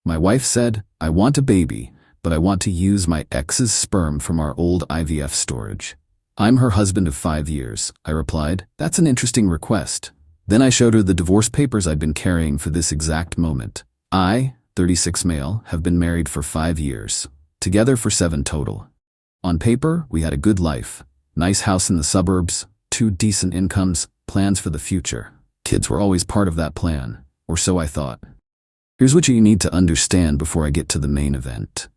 My wife said, "I want a baby, but I want to use my ex's sperm from our old IVF storage." "I'm her husband of 5 years," I replied. "That's an interesting request." Then I showed her the divorce papers I'd been carrying for this exact moment. I, 36 male, have been married for 5 years, together for 7 total. On paper, we had a good life. Nice house in the suburbs, 2 decent incomes, plans for the future. Kids were always part of that plan, or so I thought. Here's what you need to understand before I get to the main event.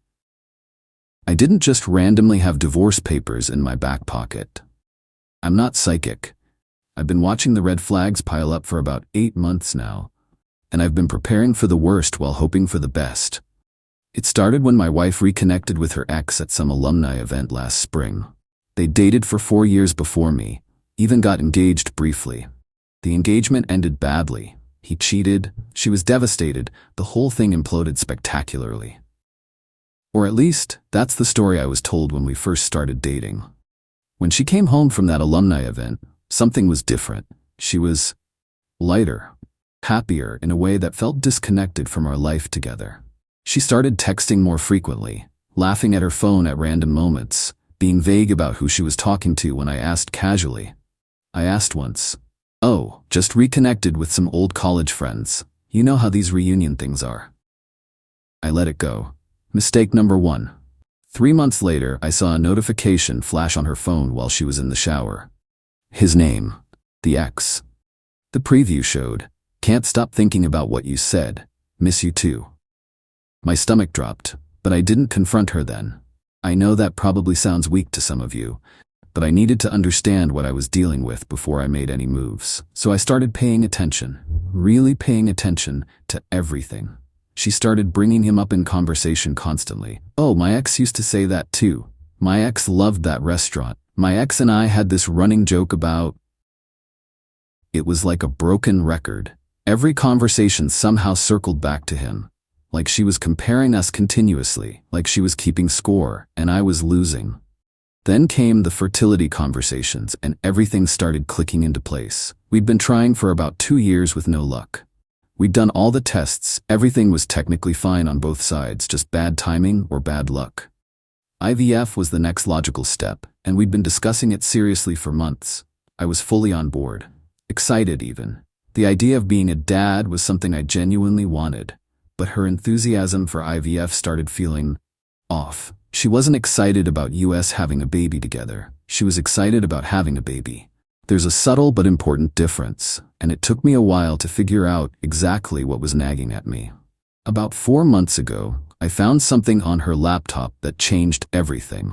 I didn't just randomly have divorce papers in my back pocket. I'm not psychic. I've been watching the red flags pile up for about 8 months now, and I've been preparing for the worst while hoping for the best. It started when my wife reconnected with her ex at some alumni event last spring. They dated for 4 years before me, even got engaged briefly. The engagement ended badly. He cheated, she was devastated, the whole thing imploded spectacularly. Or at least, that's the story I was told when we first started dating. When she came home from that alumni event, something was different. She was lighter, happier in a way that felt disconnected from our life together. She started texting more frequently, laughing at her phone at random moments, being vague about who she was talking to when I asked casually. I asked once, "Oh, just reconnected with some old college friends. You know how these reunion things are." I let it go. Mistake number 1. 3 months later, I saw a notification flash on her phone while she was in the shower. His name, the ex. The preview showed, "Can't stop thinking about what you said. Miss you too." My stomach dropped, but I didn't confront her then. I know that probably sounds weak to some of you, but I needed to understand what I was dealing with before I made any moves. So I started paying attention, really paying attention to everything. She started bringing him up in conversation constantly. "Oh, my ex used to say that too. My ex loved that restaurant. My ex and I had this running joke about..." It was like a broken record. Every conversation somehow circled back to him, like she was comparing us continuously, like she was keeping score, and I was losing. Then came the fertility conversations, and everything started clicking into place. We'd been trying for about 2 years with no luck. We'd done all the tests, everything was technically fine on both sides, just bad timing or bad luck. IVF was the next logical step, and we'd been discussing it seriously for months. I was fully on board, excited even. The idea of being a dad was something I genuinely wanted, but her enthusiasm for IVF started feeling off. She wasn't excited about us having a baby together. She was excited about having a baby. There's a subtle but important difference, and it took me a while to figure out exactly what was nagging at me. About 4 months ago, I found something on her laptop that changed everything.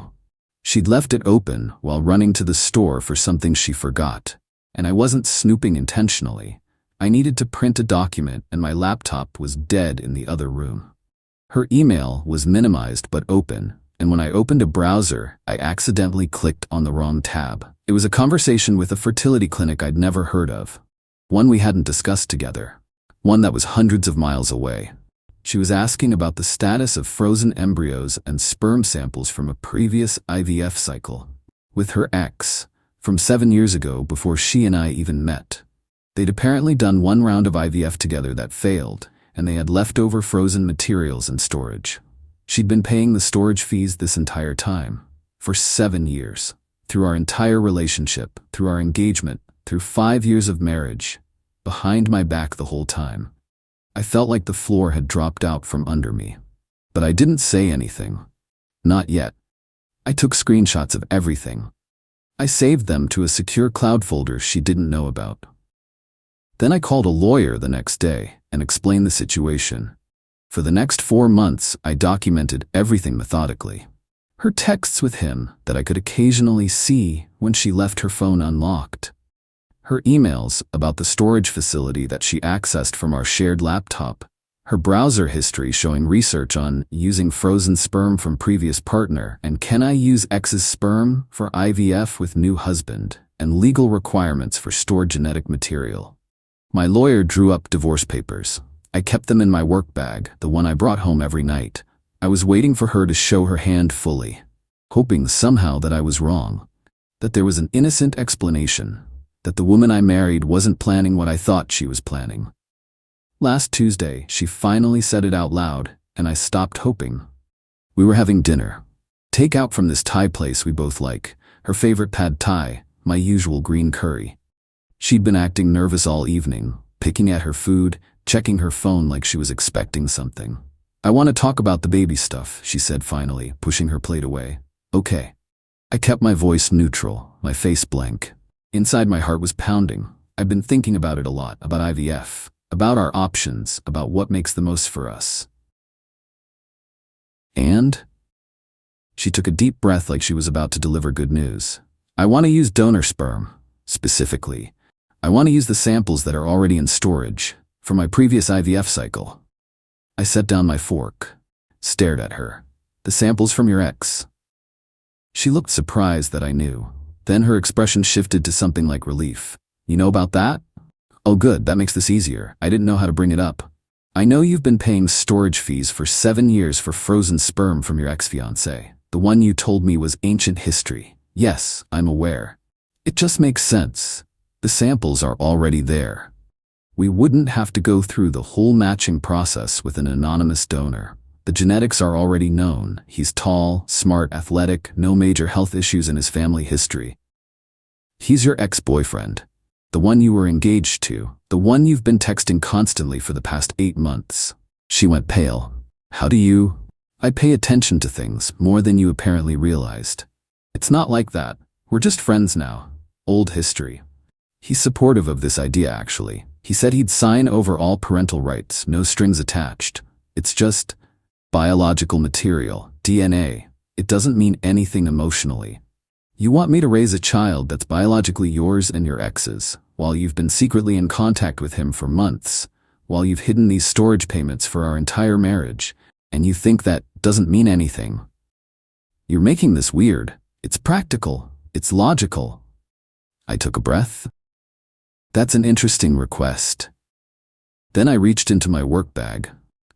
She'd left it open while running to the store for something she forgot, and I wasn't snooping intentionally. I needed to print a document, and my laptop was dead in the other room. Her email was minimized but open, and when I opened a browser, I accidentally clicked on the wrong tab. It was a conversation with a fertility clinic I'd never heard of, one we hadn't discussed together, one that was hundreds of miles away. She was asking about the status of frozen embryos and sperm samples from a previous IVF cycle with her ex from 7 years ago before she and I even met. They'd apparently done 1 round of IVF together that failed, and they had leftover frozen materials in storage. She'd been paying the storage fees this entire time, for 7 years, through our entire relationship, through our engagement, through 5 years of marriage, behind my back the whole time. I felt like the floor had dropped out from under me. But I didn't say anything. Not yet. I took screenshots of everything. I saved them to a secure cloud folder she didn't know about. Then I called a lawyer the next day and explained the situation. For the next 4 months, I documented everything methodically. Her texts with him that I could occasionally see when she left her phone unlocked. Her emails about the storage facility that she accessed from our shared laptop. Her browser history showing research on using frozen sperm from previous partner and can I use ex's sperm for IVF with new husband, and legal requirements for stored genetic material. My lawyer drew up divorce papers. I kept them in my work bag, the one I brought home every night. I was waiting for her to show her hand fully, hoping somehow that I was wrong, that there was an innocent explanation, that the woman I married wasn't planning what I thought she was planning. Last Tuesday, she finally said it out loud, and I stopped hoping. We were having dinner. Takeout from this Thai place we both like, her favorite pad Thai, my usual green curry. She'd been acting nervous all evening, picking at her food, checking her phone like she was expecting something. "I want to talk about the baby stuff," she said finally, pushing her plate away. "Okay." I kept my voice neutral, my face blank. Inside my heart was pounding. I'd been thinking about it a lot, about IVF, about our options, about what makes the most for us. And? She took a deep breath like she was about to deliver good news. "I want to use donor sperm. Specifically, I want to use the samples that are already in storage for my previous IVF cycle." I set down my fork, stared at her. "The samples from your ex?" She looked surprised that I knew. Then her expression shifted to something like relief. "You know about that? Oh good, that makes this easier. I didn't know how to bring it up. I know you've been paying storage fees for 7 years for frozen sperm from your ex-fiancé. The one you told me was ancient history. Yes, I'm aware. It just makes sense. The samples are already there. We wouldn't have to go through the whole matching process with an anonymous donor. The genetics are already known. He's tall, smart, athletic, no major health issues in his family history. He's your ex-boyfriend. The one you were engaged to. The one you've been texting constantly for the past 8 months. She went pale. "How do you?" "I pay attention to things more than you apparently realized. It's not like that. We're just friends now. Old history." He's supportive of this idea, actually. He said he'd sign over all parental rights, no strings attached. It's just biological material, DNA. It doesn't mean anything emotionally. You want me to raise a child that's biologically yours and your ex's, while you've been secretly in contact with him for months, while you've hidden these storage payments for our entire marriage, and you think that doesn't mean anything. You're making this weird. It's practical. It's logical. I took a breath. That's an interesting request. Then I reached into my work bag.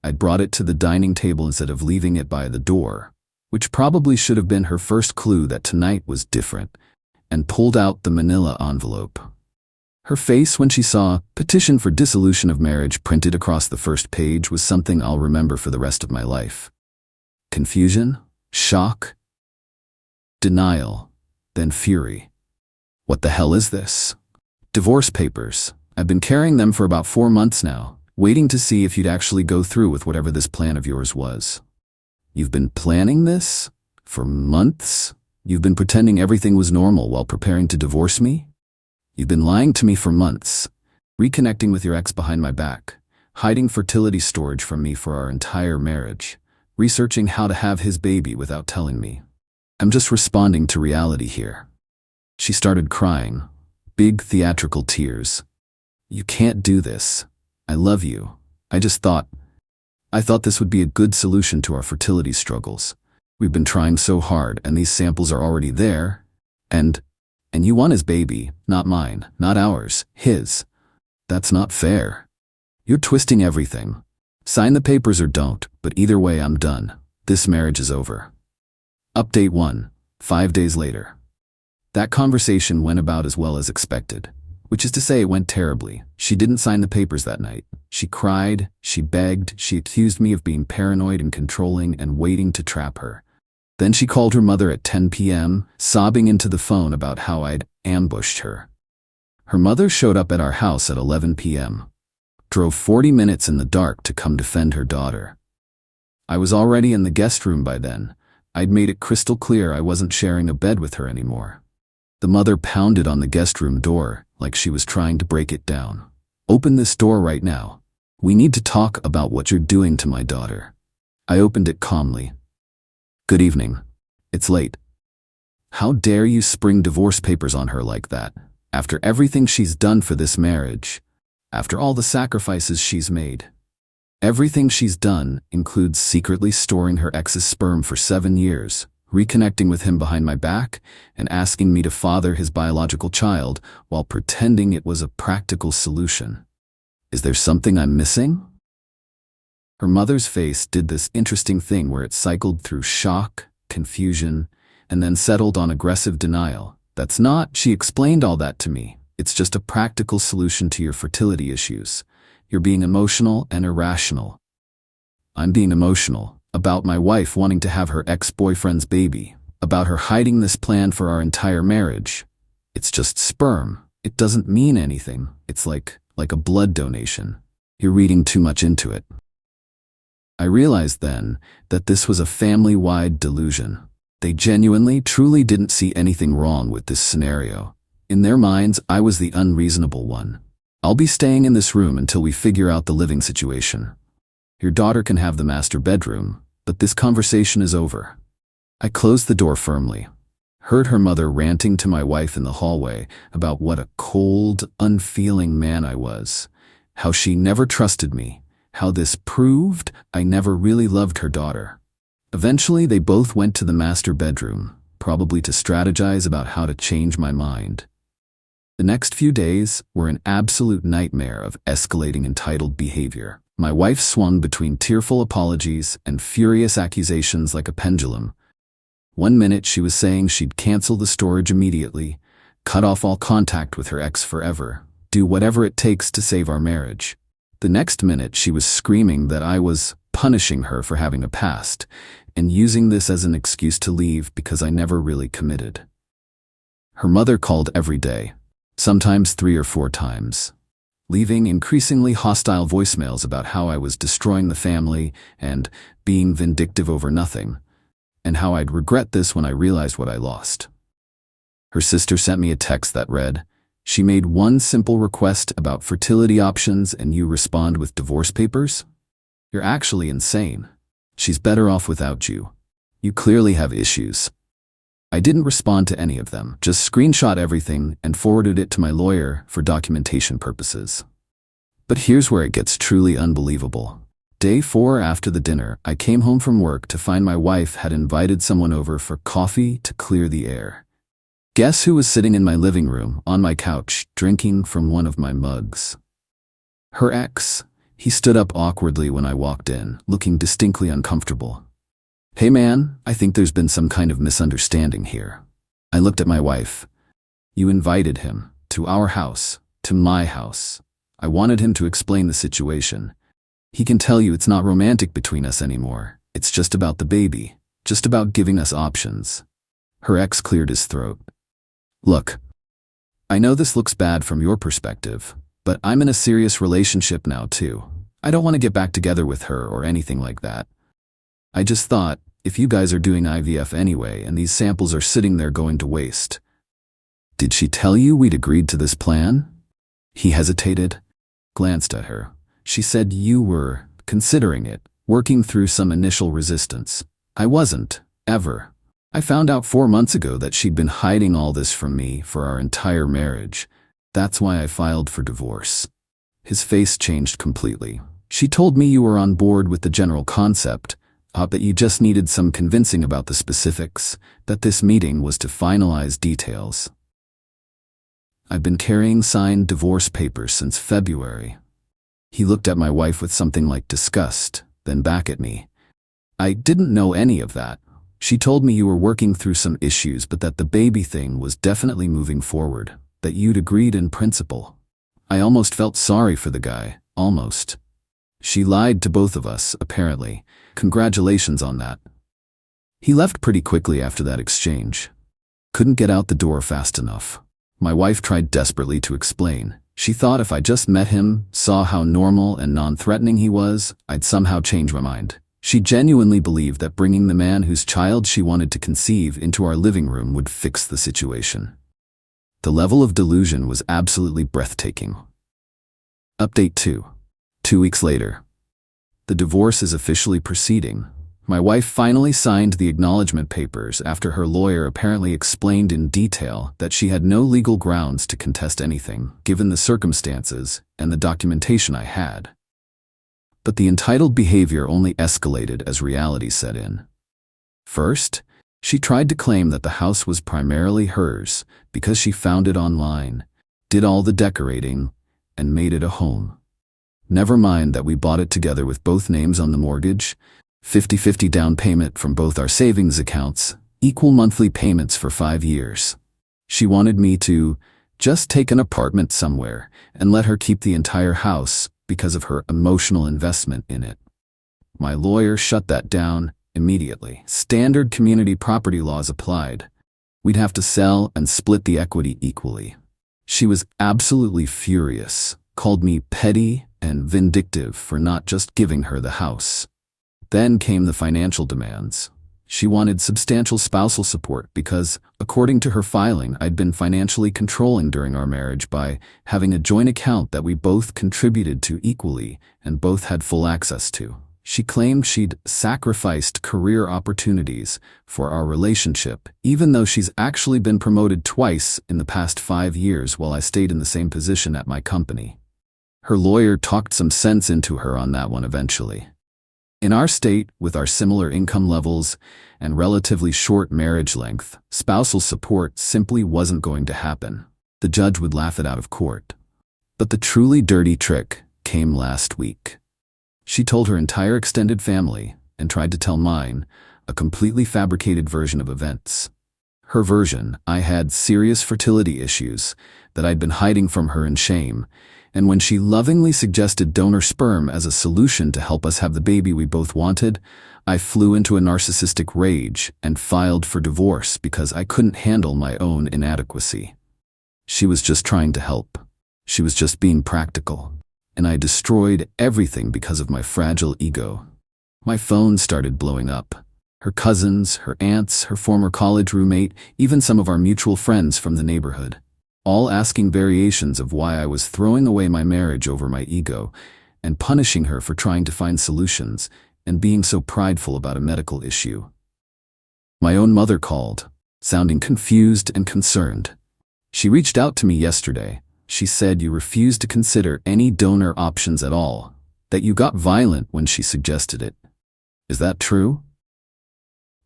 I'd brought it to the dining table instead of leaving it by the door, which probably should have been her first clue that tonight was different, and pulled out the manila envelope. Her face when she saw "Petition for Dissolution of Marriage" printed across the first page was something I'll remember for the rest of my life. Confusion, shock, denial, then fury. What the hell is this? Divorce papers. I've been carrying them for about 4 months now, waiting to see if you'd actually go through with whatever this plan of yours was. You've been planning this? For months? You've been pretending everything was normal while preparing to divorce me? You've been lying to me for months, reconnecting with your ex behind my back, hiding fertility storage from me for our entire marriage, researching how to have his baby without telling me. I'm just responding to reality here. She started crying, big theatrical tears. "You can't do this. I love you. I thought this would be a good solution to our fertility struggles. We've been trying so hard and these samples are already there. And you want his baby, not mine, not ours, his. That's not fair. You're twisting everything. Sign the papers or don't, but either way I'm done. This marriage is over." Update 1, 5 days later. That conversation went about as well as expected, which is to say it went terribly. She didn't sign the papers that night. She cried, she begged, she accused me of being paranoid and controlling and waiting to trap her. Then she called her mother at 10 p.m., sobbing into the phone about how I'd ambushed her. Her mother showed up at our house at 11 p.m., drove 40 minutes in the dark to come defend her daughter. I was already in the guest room by then. I'd made it crystal clear I wasn't sharing a bed with her anymore. The mother pounded on the guest room door like she was trying to break it down. "Open this door right now. We need to talk about what you're doing to my daughter." I opened it calmly. "Good evening. It's late. How dare you spring divorce papers on her like that, after everything she's done for this marriage, after all the sacrifices she's made. Everything she's done includes secretly storing her ex's sperm for 7 years, reconnecting with him behind my back, and asking me to father his biological child while pretending it was a practical solution. Is there something I'm missing?" Her mother's face did this interesting thing where it cycled through shock, confusion, and then settled on aggressive denial. "That's not," she explained all that to me. "It's just a practical solution to your fertility issues. You're being emotional and irrational." I'm being emotional, about my wife wanting to have her ex-boyfriend's baby, about her hiding this plan for our entire marriage. It's just sperm. It doesn't mean anything. It's like a blood donation. You're reading too much into it. I realized then that this was a family-wide delusion. They genuinely, truly didn't see anything wrong with this scenario. In their minds, I was the unreasonable one. I'll be staying in this room until we figure out the living situation. Your daughter can have the master bedroom, but this conversation is over. I closed the door firmly. Heard her mother ranting to my wife in the hallway about what a cold, unfeeling man I was. How she never trusted me. How this proved I never really loved her daughter. Eventually, they both went to the master bedroom, probably to strategize about how to change my mind. The next few days were an absolute nightmare of escalating entitled behavior. My wife swung between tearful apologies and furious accusations like a pendulum. One minute she was saying she'd cancel the storage immediately, cut off all contact with her ex forever, do whatever it takes to save our marriage. The next minute she was screaming that I was punishing her for having a past and using this as an excuse to leave because I never really committed. Her mother called every day, sometimes 3 or 4 times, leaving increasingly hostile voicemails about how I was destroying the family and being vindictive over nothing, and how I'd regret this when I realized what I lost. Her sister sent me a text that read, "She made one simple request about fertility options and you respond with divorce papers? You're actually insane. She's better off without you. You clearly have issues." I didn't respond to any of them, just screenshot everything and forwarded it to my lawyer for documentation purposes. But here's where it gets truly unbelievable. Day 4 after the dinner, I came home from work to find my wife had invited someone over for coffee to clear the air. Guess who was sitting in my living room, on my couch, drinking from one of my mugs? Her ex. He stood up awkwardly when I walked in, looking distinctly uncomfortable. "Hey man, I think there's been some kind of misunderstanding here." I looked at my wife. "You invited him to our house, to my house. I wanted him to explain the situation. He can tell you it's not romantic between us anymore. It's just about the baby, just about giving us options." Her ex cleared his throat. "Look, I know this looks bad from your perspective, but I'm in a serious relationship now too. I don't want to get back together with her or anything like that. I just thought, if you guys are doing IVF anyway and these samples are sitting there going to waste." "Did she tell you we'd agreed to this plan?" He hesitated, glanced at her. "She said you were considering it, working through some initial resistance." "I wasn't, ever. I found out 4 months ago that she'd been hiding all this from me for our entire marriage. That's why I filed for divorce." His face changed completely. "She told me you were on board with the general concept, but you just needed some convincing about the specifics, that this meeting was to finalize details." "I've been carrying signed divorce papers since February." He looked at my wife with something like disgust, then back at me. "I didn't know any of that. She told me you were working through some issues but that the baby thing was definitely moving forward, that you'd agreed in principle." I almost felt sorry for the guy, almost. She lied to both of us, apparently. Congratulations on that. He left pretty quickly after that exchange. Couldn't get out the door fast enough. My wife tried desperately to explain. She thought if I just met him, saw how normal and non-threatening he was, I'd somehow change my mind. She genuinely believed that bringing the man whose child she wanted to conceive into our living room would fix the situation. The level of delusion was absolutely breathtaking. Update 2. 2 weeks later. The divorce is officially proceeding. My wife finally signed the acknowledgement papers after her lawyer apparently explained in detail that she had no legal grounds to contest anything, given the circumstances and the documentation I had. But the entitled behavior only escalated as reality set in. First, she tried to claim that the house was primarily hers because she found it online, did all the decorating, and made it a home. Never mind that we bought it together with both names on the mortgage, 50-50 down payment from both our savings accounts, equal monthly payments for 5 years. She wanted me to just take an apartment somewhere and let her keep the entire house because of her emotional investment in it. My lawyer shut that down immediately. Standard community property laws applied. We'd have to sell and split the equity equally. She was absolutely furious, called me petty and vindictive for not just giving her the house. Then came the financial demands. She wanted substantial spousal support because, according to her filing, I'd been financially controlling during our marriage by having a joint account that we both contributed to equally and both had full access to. She claimed she'd sacrificed career opportunities for our relationship, even though she's actually been promoted twice in the past 5 years while I stayed in the same position at my company. Her lawyer talked some sense into her on that one eventually. In our state, with our similar income levels and relatively short marriage length, spousal support simply wasn't going to happen. The judge would laugh it out of court. But the truly dirty trick came last week. She told her entire extended family and tried to tell mine a completely fabricated version of events. Her version: I had serious fertility issues that I'd been hiding from her in shame, and when she lovingly suggested donor sperm as a solution to help us have the baby we both wanted, I flew into a narcissistic rage and filed for divorce because I couldn't handle my own inadequacy. She was just trying to help. She was just being practical. And I destroyed everything because of my fragile ego. My phone started blowing up. Her cousins, her aunts, her former college roommate, even some of our mutual friends from the neighborhood, all asking variations of why I was throwing away my marriage over my ego and punishing her for trying to find solutions and being so prideful about a medical issue. My own mother called, sounding confused and concerned. She reached out to me yesterday. She said you refused to consider any donor options at all, that you got violent when she suggested it. Is that true?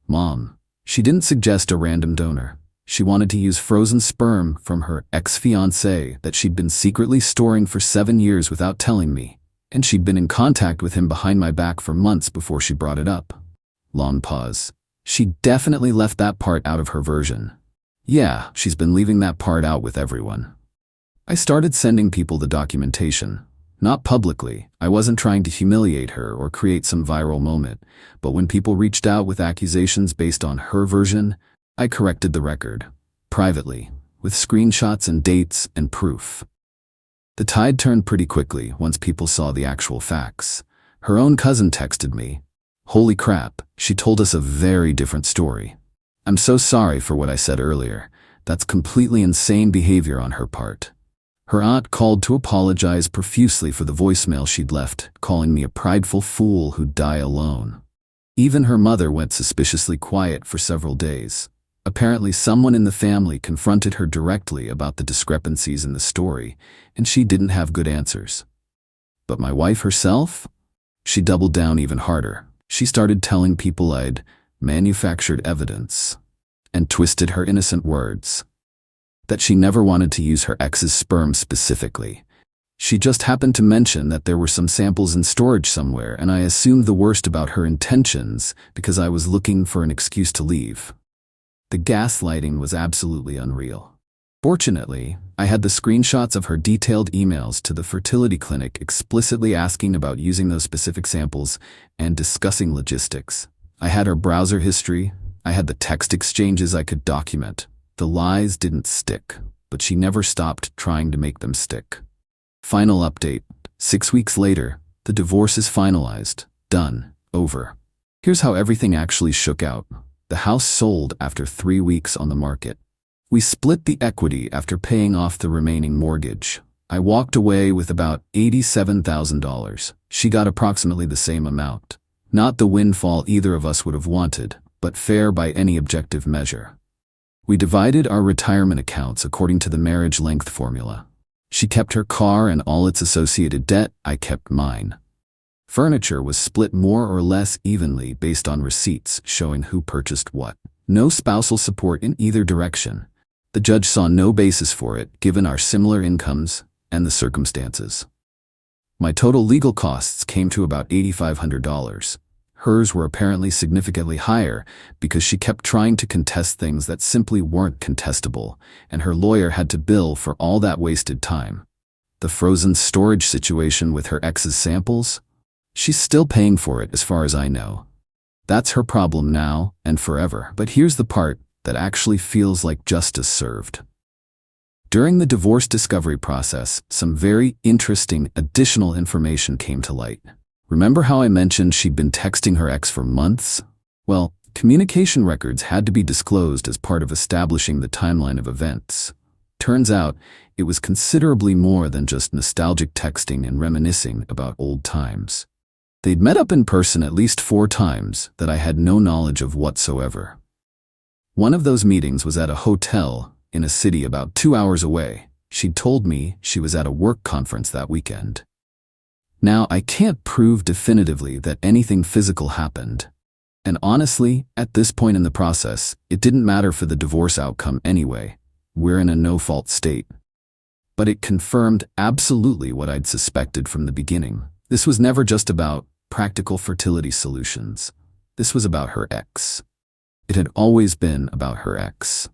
Mom, she didn't suggest a random donor. She wanted to use frozen sperm from her ex-fiancé that she'd been secretly storing for 7 years without telling me, and she'd been in contact with him behind my back for months before she brought it up. Long pause. She definitely left that part out of her version. Yeah, she's been leaving that part out with everyone. I started sending people the documentation. Not publicly. I wasn't trying to humiliate her or create some viral moment, but when people reached out with accusations based on her version, I corrected the record, privately, with screenshots and dates and proof. The tide turned pretty quickly once people saw the actual facts. Her own cousin texted me. Holy crap, she told us a very different story. I'm so sorry for what I said earlier. That's completely insane behavior on her part. Her aunt called to apologize profusely for the voicemail she'd left, calling me a prideful fool who'd die alone. Even her mother went suspiciously quiet for several days. Apparently someone in the family confronted her directly about the discrepancies in the story, and she didn't have good answers. But my wife herself? She doubled down even harder. She started telling people I'd manufactured evidence and twisted her innocent words. That she never wanted to use her ex's sperm specifically. She just happened to mention that there were some samples in storage somewhere, and I assumed the worst about her intentions because I was looking for an excuse to leave. The gaslighting was absolutely unreal. Fortunately, I had the screenshots of her detailed emails to the fertility clinic explicitly asking about using those specific samples and discussing logistics. I had her browser history. I had the text exchanges I could document. The lies didn't stick, but she never stopped trying to make them stick. Final update. 6 weeks later, the divorce is finalized. Done. Over. Here's how everything actually shook out. The house sold after 3 weeks on the market. We split the equity after paying off the remaining mortgage. I walked away with about $87,000. She got approximately the same amount. Not the windfall either of us would have wanted, but fair by any objective measure. We divided our retirement accounts according to the marriage length formula. She kept her car and all its associated debt. I kept mine. Furniture was split more or less evenly based on receipts showing who purchased what. No spousal support in either direction. The judge saw no basis for it given our similar incomes and the circumstances. My total legal costs came to about $8,500. Hers were apparently significantly higher because she kept trying to contest things that simply weren't contestable, and her lawyer had to bill for all that wasted time. The frozen storage situation with her ex's samples? She's still paying for it as far as I know. That's her problem now and forever. But here's the part that actually feels like justice served. During the divorce discovery process, some very interesting additional information came to light. Remember how I mentioned she'd been texting her ex for months? Well, communication records had to be disclosed as part of establishing the timeline of events. Turns out, it was considerably more than just nostalgic texting and reminiscing about old times. They'd met up in person at least 4 times that I had no knowledge of whatsoever. One of those meetings was at a hotel in a city about 2 hours away. She'd told me she was at a work conference that weekend. Now, I can't prove definitively that anything physical happened. And honestly, at this point in the process, it didn't matter for the divorce outcome anyway. We're in a no-fault state. But it confirmed absolutely what I'd suspected from the beginning. This was never just about practical fertility solutions. This was about her ex. It had always been about her ex.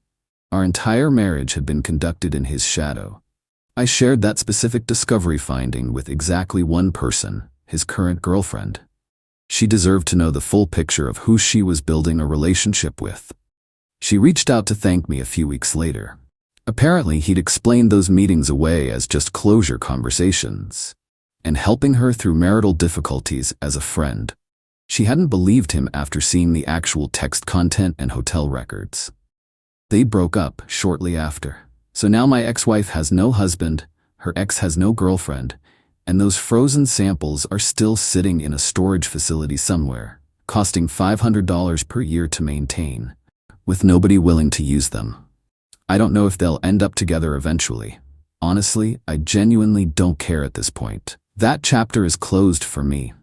Our entire marriage had been conducted in his shadow. I shared that specific discovery finding with exactly one person, his current girlfriend. She deserved to know the full picture of who she was building a relationship with. She reached out to thank me a few weeks later. Apparently, he'd explained those meetings away as just closure conversations, and helping her through marital difficulties as a friend. She hadn't believed him after seeing the actual text content and hotel records. They broke up shortly after. So now my ex-wife has no husband, her ex has no girlfriend, and those frozen samples are still sitting in a storage facility somewhere, costing $500 per year to maintain, with nobody willing to use them. I don't know if they'll end up together eventually. Honestly, I genuinely don't care at this point. That chapter is closed for me.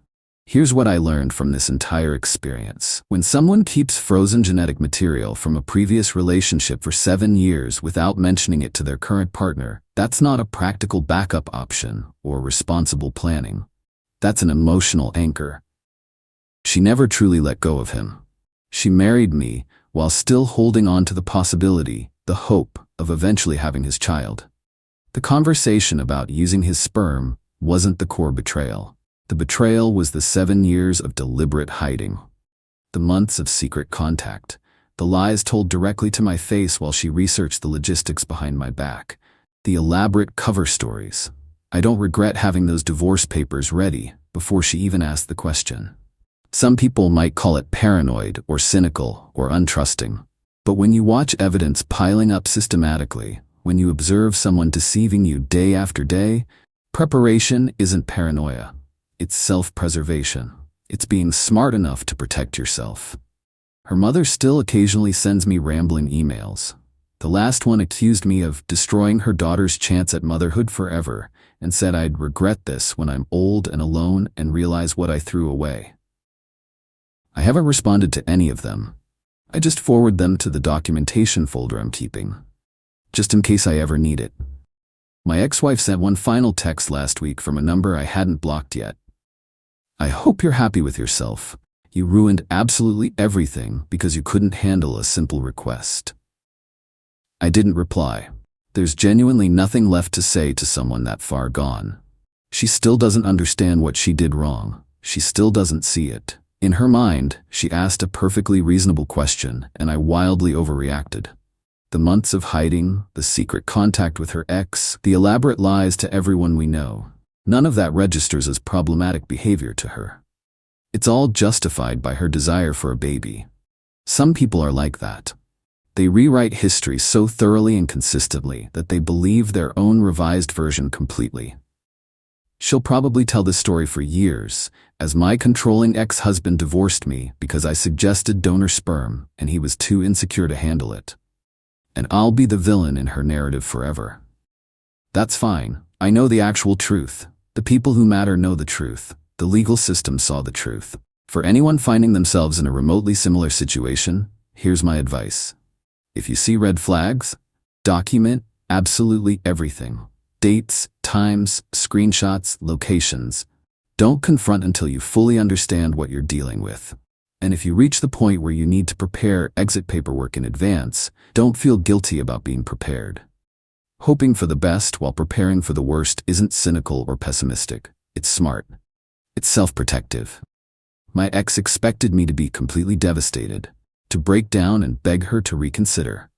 Here's what I learned from this entire experience. When someone keeps frozen genetic material from a previous relationship for 7 years without mentioning it to their current partner, that's not a practical backup option or responsible planning. That's an emotional anchor. She never truly let go of him. She married me while still holding on to the possibility, the hope, of eventually having his child. The conversation about using his sperm wasn't the core betrayal. The betrayal was the 7 years of deliberate hiding, the months of secret contact, the lies told directly to my face while she researched the logistics behind my back, the elaborate cover stories. I don't regret having those divorce papers ready before she even asked the question. Some people might call it paranoid or cynical or untrusting, but when you watch evidence piling up systematically, when you observe someone deceiving you day after day, preparation isn't paranoia. It's self-preservation. It's being smart enough to protect yourself. Her mother still occasionally sends me rambling emails. The last one accused me of destroying her daughter's chance at motherhood forever and said I'd regret this when I'm old and alone and realize what I threw away. I haven't responded to any of them. I just forward them to the documentation folder I'm keeping, just in case I ever need it. My ex-wife sent one final text last week from a number I hadn't blocked yet. I hope you're happy with yourself. You ruined absolutely everything because you couldn't handle a simple request. I didn't reply. There's genuinely nothing left to say to someone that far gone. She still doesn't understand what she did wrong. She still doesn't see it. In her mind, she asked a perfectly reasonable question, and I wildly overreacted. The months of hiding, the secret contact with her ex, the elaborate lies to everyone we know. None of that registers as problematic behavior to her. It's all justified by her desire for a baby. Some people are like that. They rewrite history so thoroughly and consistently that they believe their own revised version completely. She'll probably tell this story for years, as my controlling ex-husband divorced me because I suggested donor sperm and he was too insecure to handle it. And I'll be the villain in her narrative forever. That's fine. I know the actual truth. The people who matter know the truth. The legal system saw the truth. For anyone finding themselves in a remotely similar situation, here's my advice. If you see red flags, document absolutely everything. Dates, times, screenshots, locations. Don't confront until you fully understand what you're dealing with. And if you reach the point where you need to prepare exit paperwork in advance, don't feel guilty about being prepared. Hoping for the best while preparing for the worst isn't cynical or pessimistic. It's smart. It's self-protective. My ex expected me to be completely devastated, to break down and beg her to reconsider,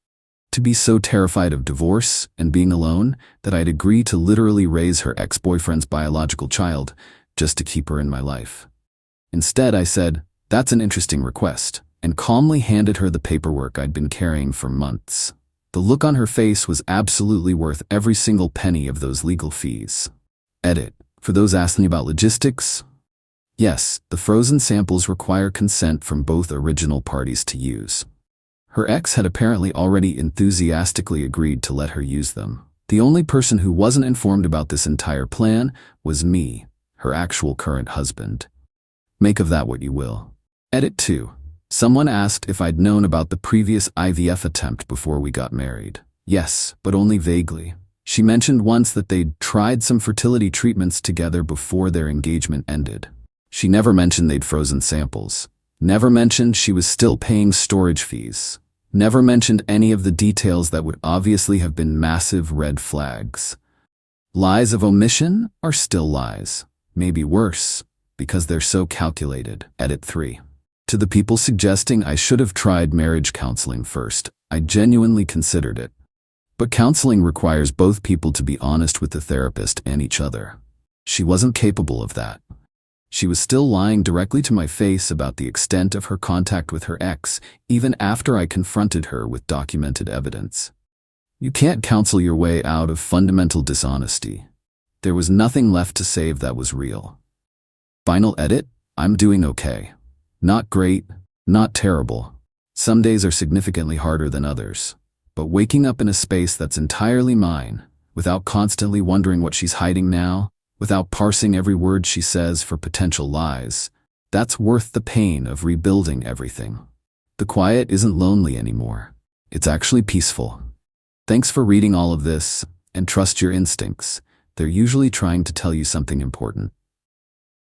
to be so terrified of divorce and being alone that I'd agree to literally raise her ex-boyfriend's biological child just to keep her in my life. Instead, I said, "That's an interesting request," and calmly handed her the paperwork I'd been carrying for months. The look on her face was absolutely worth every single penny of those legal fees. Edit. For those asking about logistics, yes, the frozen samples require consent from both original parties to use. Her ex had apparently already enthusiastically agreed to let her use them. The only person who wasn't informed about this entire plan was me, her actual current husband. Make of that what you will. Edit 2. Someone asked if I'd known about the previous IVF attempt before we got married. Yes, but only vaguely. She mentioned once that they'd tried some fertility treatments together before their engagement ended. She never mentioned they'd frozen samples. Never mentioned she was still paying storage fees. Never mentioned any of the details that would obviously have been massive red flags. Lies of omission are still lies. Maybe worse, because they're so calculated. Edit 3. To the people suggesting I should have tried marriage counseling first, I genuinely considered it. But counseling requires both people to be honest with the therapist and each other. She wasn't capable of that. She was still lying directly to my face about the extent of her contact with her ex, even after I confronted her with documented evidence. You can't counsel your way out of fundamental dishonesty. There was nothing left to save that was real. Final edit, I'm doing okay. Not great, not terrible. Some days are significantly harder than others. But waking up in a space that's entirely mine, without constantly wondering what she's hiding now, without parsing every word she says for potential lies, that's worth the pain of rebuilding everything. The quiet isn't lonely anymore. It's actually peaceful. Thanks for reading all of this, and trust your instincts. They're usually trying to tell you something important.